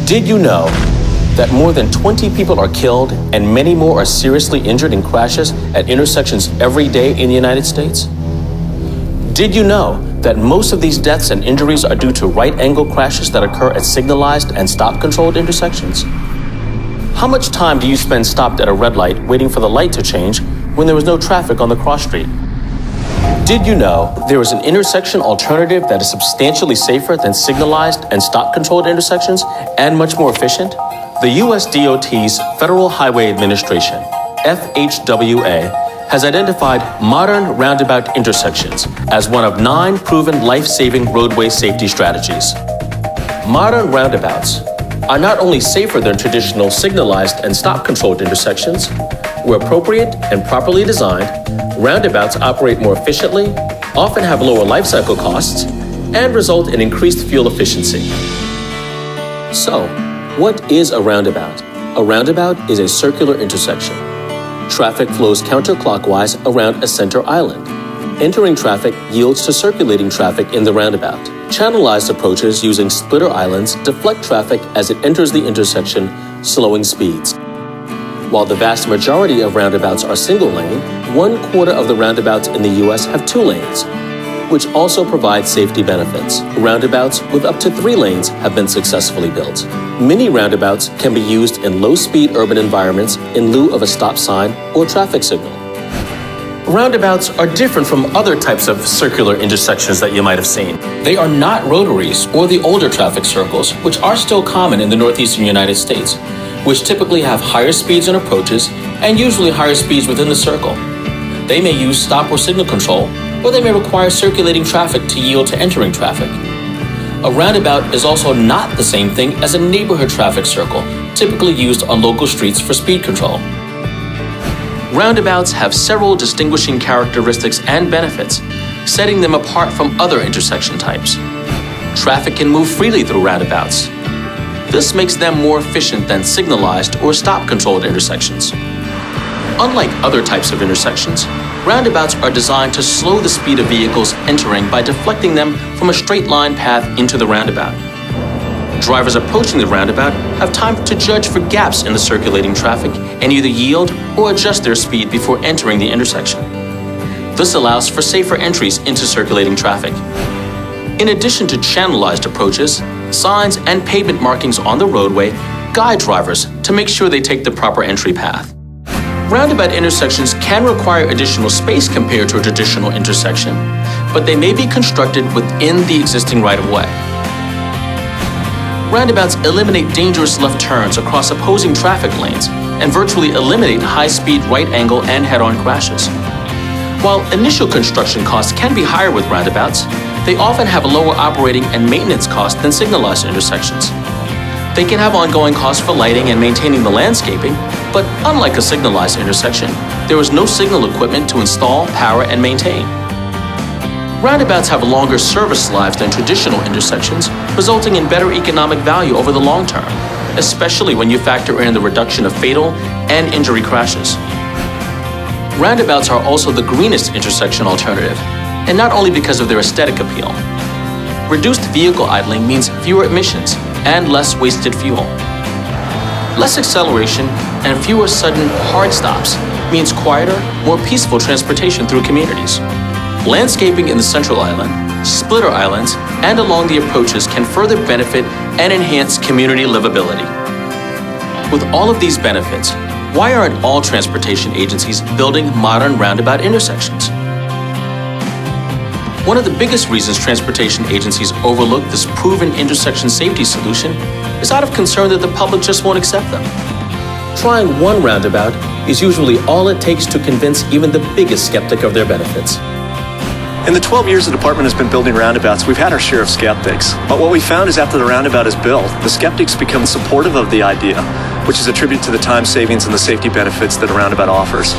Did you know that more than 20 people are killed and many more are seriously injured in crashes at intersections every day in the United States? Did you know that most of these deaths and injuries are due to right-angle crashes that occur at signalized and stop-controlled intersections? How much time do you spend stopped at a red light waiting for the light to change when there was no traffic on the cross street? Did you know there is an intersection alternative that is substantially safer than signalized and stop-controlled intersections and much more efficient? The USDOT's Federal Highway Administration, FHWA, has identified modern roundabout intersections as one of 9 proven life-saving roadway safety strategies. Modern roundabouts are not only safer than traditional signalized and stop-controlled intersections. Where appropriate and properly designed, roundabouts operate more efficiently, often have lower life cycle costs, and result in increased fuel efficiency. So, what is a roundabout? A roundabout is a circular intersection. Traffic flows counterclockwise around a center island. Entering traffic yields to circulating traffic in the roundabout. Channelized approaches using splitter islands deflect traffic as it enters the intersection, slowing speeds. While the vast majority of roundabouts are single lane, 1/4 of the roundabouts in the US have 2 lanes, which also provide safety benefits. Roundabouts with up to 3 lanes have been successfully built. Many roundabouts can be used in low-speed urban environments in lieu of a stop sign or traffic signal. Roundabouts are different from other types of circular intersections that you might have seen. They are not rotaries or the older traffic circles, which are still common in the northeastern United States, which typically have higher speeds on approaches and usually higher speeds within the circle. They may use stop or signal control, or they may require circulating traffic to yield to entering traffic. A roundabout is also not the same thing as a neighborhood traffic circle, typically used on local streets for speed control. Roundabouts have several distinguishing characteristics and benefits, setting them apart from other intersection types. Traffic can move freely through roundabouts. This makes them more efficient than signalized or stop-controlled intersections. Unlike other types of intersections, roundabouts are designed to slow the speed of vehicles entering by deflecting them from a straight-line path into the roundabout. Drivers approaching the roundabout have time to judge for gaps in the circulating traffic and either yield or adjust their speed before entering the intersection. This allows for safer entries into circulating traffic. In addition to channelized approaches, signs and pavement markings on the roadway guide drivers to make sure they take the proper entry path. Roundabout intersections can require additional space compared to a traditional intersection, but they may be constructed within the existing right-of-way. Roundabouts eliminate dangerous left turns across opposing traffic lanes and virtually eliminate high-speed right-angle and head-on crashes. While initial construction costs can be higher with roundabouts, they often have a lower operating and maintenance cost than signalized intersections. They can have ongoing costs for lighting and maintaining the landscaping, but unlike a signalized intersection, there is no signal equipment to install, power, and maintain. Roundabouts have longer service lives than traditional intersections, resulting in better economic value over the long term, especially when you factor in the reduction of fatal and injury crashes. Roundabouts are also the greenest intersection alternative, and not only because of their aesthetic appeal. Reduced vehicle idling means fewer emissions and less wasted fuel. Less acceleration and fewer sudden hard stops means quieter, more peaceful transportation through communities. Landscaping in the central island, splitter islands, and along the approaches can further benefit and enhance community livability. With all of these benefits, why aren't all transportation agencies building modern roundabout intersections? One of the biggest reasons transportation agencies overlook this proven intersection safety solution is out of concern that the public just won't accept them. Trying one roundabout is usually all it takes to convince even the biggest skeptic of their benefits. In the 12 years the department has been building roundabouts, we've had our share of skeptics. But what we found is after the roundabout is built, the skeptics become supportive of the idea, which is a tribute to the time savings and the safety benefits that a roundabout offers.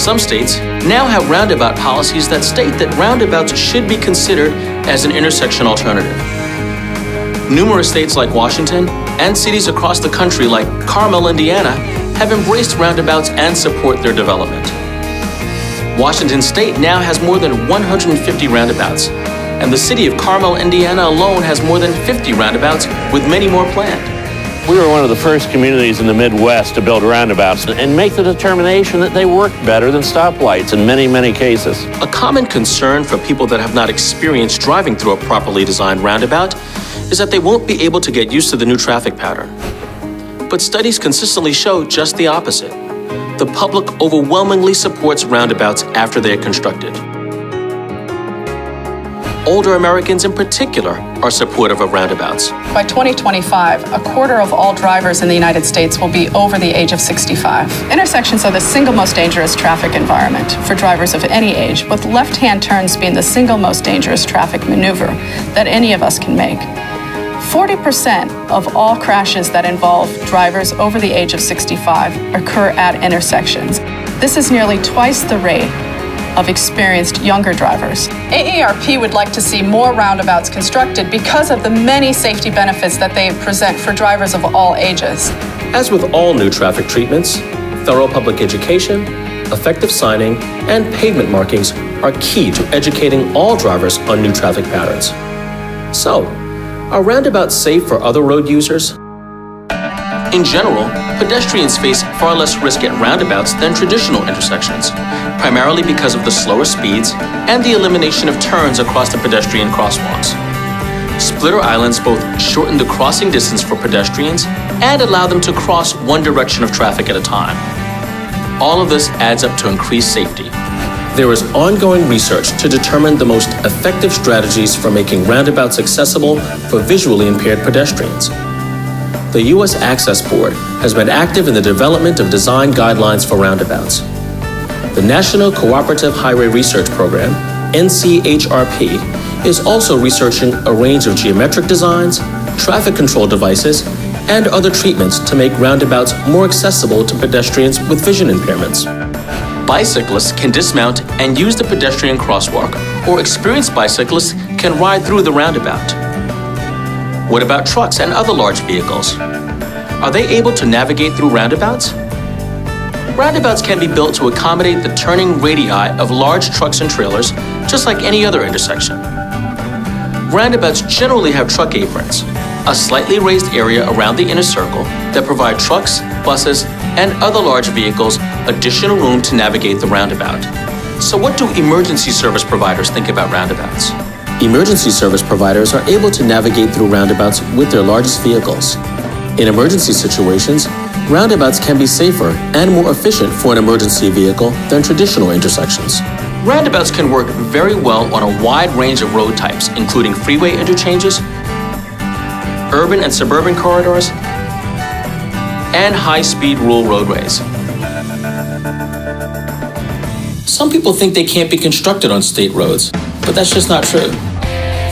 Some states now have roundabout policies that state that roundabouts should be considered as an intersection alternative. Numerous states like Washington and cities across the country like Carmel, Indiana, have embraced roundabouts and support their development. Washington State now has more than 150 roundabouts, and the city of Carmel, Indiana alone has more than 50 roundabouts, with many more planned. We were one of the first communities in the Midwest to build roundabouts and make the determination that they work better than stoplights in many, many cases. A common concern for people that have not experienced driving through a properly designed roundabout is that they won't be able to get used to the new traffic pattern. But studies consistently show just the opposite. The public overwhelmingly supports roundabouts after they are constructed. Older Americans in particular are supportive of roundabouts. By 2025, a quarter of all drivers in the United States will be over the age of 65. Intersections are the single most dangerous traffic environment for drivers of any age, with left-hand turns being the single most dangerous traffic maneuver that any of us can make. 40% of all crashes that involve drivers over the age of 65 occur at intersections. This is nearly twice the rate of experienced younger drivers. AARP would like to see more roundabouts constructed because of the many safety benefits that they present for drivers of all ages. As with all new traffic treatments, thorough public education, effective signing, and pavement markings are key to educating all drivers on new traffic patterns. So, are roundabouts safe for other road users? In general, pedestrians face far less risk at roundabouts than traditional intersections, primarily because of the slower speeds and the elimination of turns across the pedestrian crosswalks. Splitter islands both shorten the crossing distance for pedestrians and allow them to cross one direction of traffic at a time. All of this adds up to increased safety. There is ongoing research to determine the most effective strategies for making roundabouts accessible for visually impaired pedestrians. The U.S. Access Board has been active in the development of design guidelines for roundabouts. The National Cooperative Highway Research Program, NCHRP, is also researching a range of geometric designs, traffic control devices, and other treatments to make roundabouts more accessible to pedestrians with vision impairments. Bicyclists can dismount and use the pedestrian crosswalk, or experienced bicyclists can ride through the roundabout. What about trucks and other large vehicles? Are they able to navigate through roundabouts? Roundabouts can be built to accommodate the turning radii of large trucks and trailers, just like any other intersection. Roundabouts generally have truck aprons, a slightly raised area around the inner circle that provide trucks, buses, and other large vehicles additional room to navigate the roundabout. So what do emergency service providers think about roundabouts? Emergency service providers are able to navigate through roundabouts with their largest vehicles. In emergency situations, roundabouts can be safer and more efficient for an emergency vehicle than traditional intersections. Roundabouts can work very well on a wide range of road types, including freeway interchanges, urban and suburban corridors, and high-speed rural roadways. Some people think they can't be constructed on state roads, but that's just not true.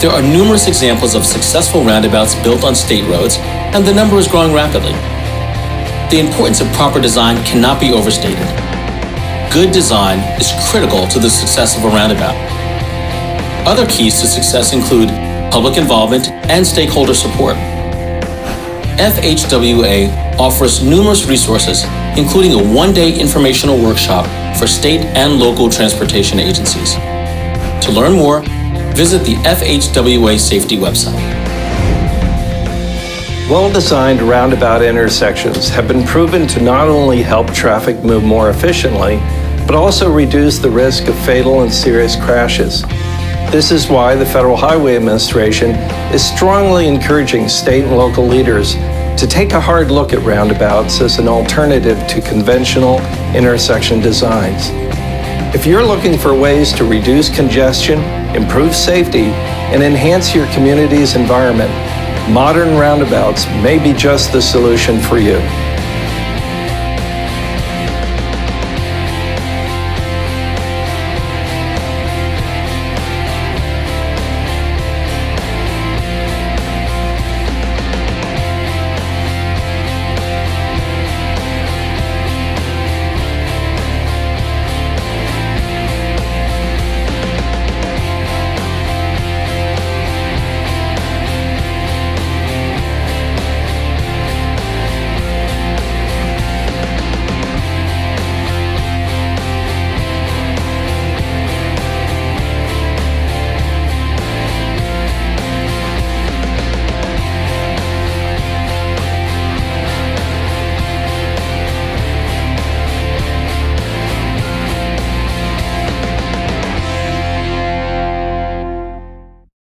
There are numerous examples of successful roundabouts built on state roads, and the number is growing rapidly. The importance of proper design cannot be overstated. Good design is critical to the success of a roundabout. Other keys to success include public involvement and stakeholder support. FHWA offers numerous resources, including a one-day informational workshop for state and local transportation agencies. To learn more, visit the FHWA Safety website. Well-designed roundabout intersections have been proven to not only help traffic move more efficiently, but also reduce the risk of fatal and serious crashes. This is why the Federal Highway Administration is strongly encouraging state and local leaders to take a hard look at roundabouts as an alternative to conventional intersection designs. If you're looking for ways to reduce congestion, improve safety, and enhance your community's environment, modern roundabouts may be just the solution for you.